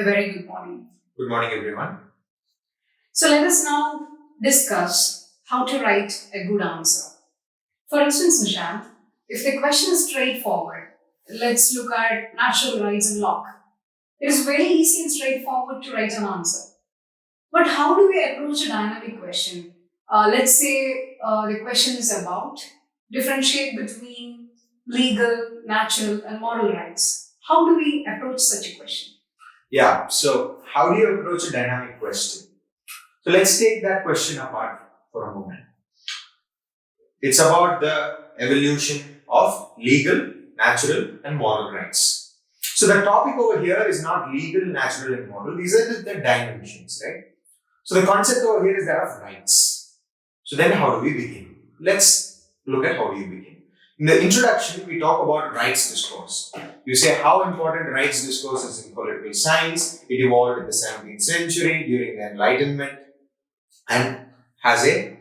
very good morning. Good morning, everyone. So let us now discuss how to write a good answer. For instance, Nisshant, if the question is straightforward, let's look at natural rights and Locke. It is very easy and straightforward to write an answer. But how do we approach a dynamic question? Let's say the question is about differentiate between legal, natural, and moral rights. How do we approach such a question? Yeah, so how do you approach a dynamic question? So let's take that question apart for a moment. It's about the evolution of legal, natural, and moral rights. So the topic over here is not legal, natural, and moral. These are the dimensions, right? So the concept over here is that of rights. So then how do we begin? Let's look at how do you begin. In the introduction, we talk about rights discourse. You say how important rights discourse is in political science. It evolved in the 17th century during the Enlightenment and has a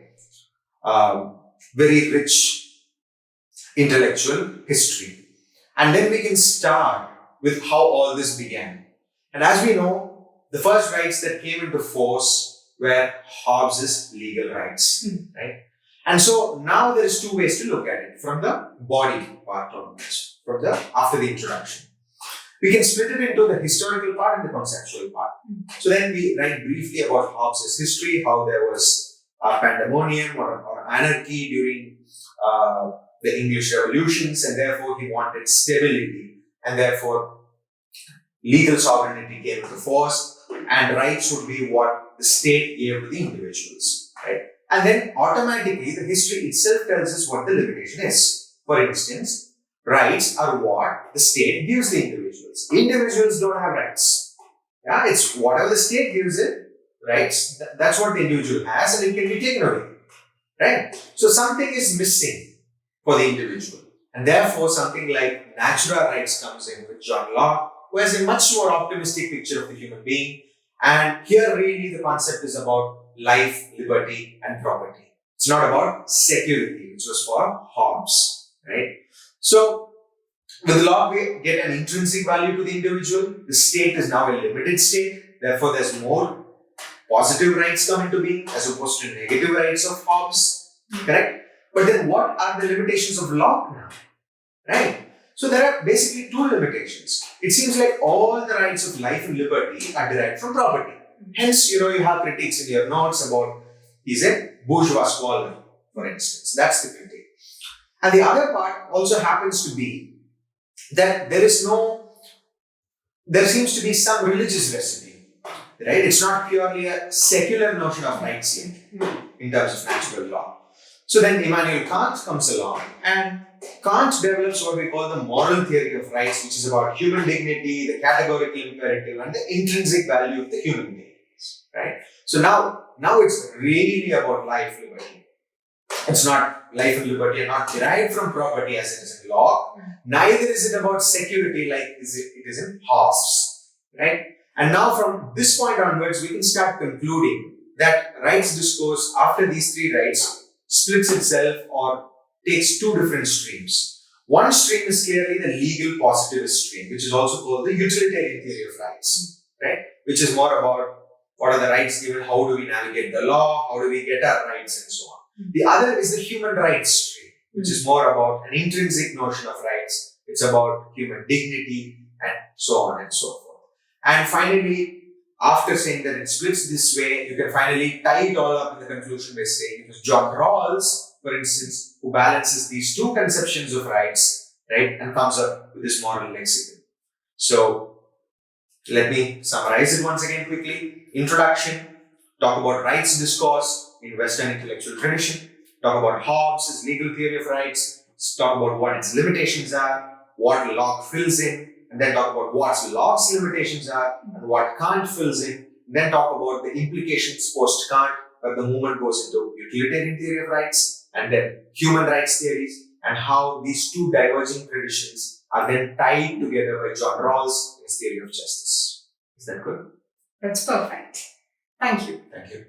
very rich intellectual history. And then we can start with how all this began. And as we know, the first rights that came into force were Hobbes' legal rights, right? And so now there is two ways to look at it from the body part onwards, after the introduction. We can split it into the historical part and the conceptual part. So then we write briefly about Hobbes' history, how there was pandemonium or anarchy during the English revolutions, and therefore he wanted stability, and therefore legal sovereignty came into force, and rights would be what the state gave to the individuals, right? And then automatically the history itself tells us what the limitation is. For instance, rights are what the state gives the individuals. Individuals don't have rights. Yeah, it's whatever the state gives it, rights, that's what the individual has, and it can be taken away. Right? So something is missing for the individual. And therefore something like natural rights comes in with John Locke, who has a much more optimistic picture of the human being. And here really the concept is about life, liberty, and property. It's not about security, which was for Hobbes, right? So, with Locke, we get an intrinsic value to the individual. The state is now a limited state. Therefore, there's more positive rights come into being as opposed to negative rights of Hobbes, correct? But then what are the limitations of Locke now, right? So, there are basically two limitations. It seems like all the rights of life and liberty are derived from property. Hence, you have critiques in your notes about he's a bourgeois scholar, for instance. That's the critique. And the other part also happens to be that there seems to be some religious residue, right? It's not purely a secular notion of rights yet in terms of natural law. So then Immanuel Kant comes along, and Kant develops what we call the moral theory of rights, which is about human dignity, the categorical imperative, and the intrinsic value of the human being. Right? So now it's really about life, liberty. It's not life and liberty are not derived from property as it is in Locke. Neither is it about security like it is in Hobbes. Right? And now from this point onwards, we can start concluding that rights discourse after these three rights splits itself or takes two different streams. One stream is clearly the legal positivist stream, which is also called the utilitarian theory of rights, right? Which is more about what are the rights given, how do we navigate the law, how do we get our rights, and so on. The other is the human rights stream, which is more about an intrinsic notion of rights. It's about human dignity and so on and so forth. And finally, after saying that it splits this way, you can finally tie it all up in the conclusion by saying it was John Rawls, for instance, who balances these two conceptions of rights, right, and comes up with this moral lexicon. So, let me summarize it once again quickly. Introduction, talk about rights discourse in Western intellectual tradition, talk about Hobbes' legal theory of rights, talk about what its limitations are, what Locke fills in, and then talk about what Locke's limitations are and what Kant fills in, then talk about the implications post-Kant, where the movement goes into utilitarian theory of rights and then human rights theories, and how these two diverging traditions are then tied together by John Rawls in his theory of justice. Is that good? That's perfect. Thank you. Thank you.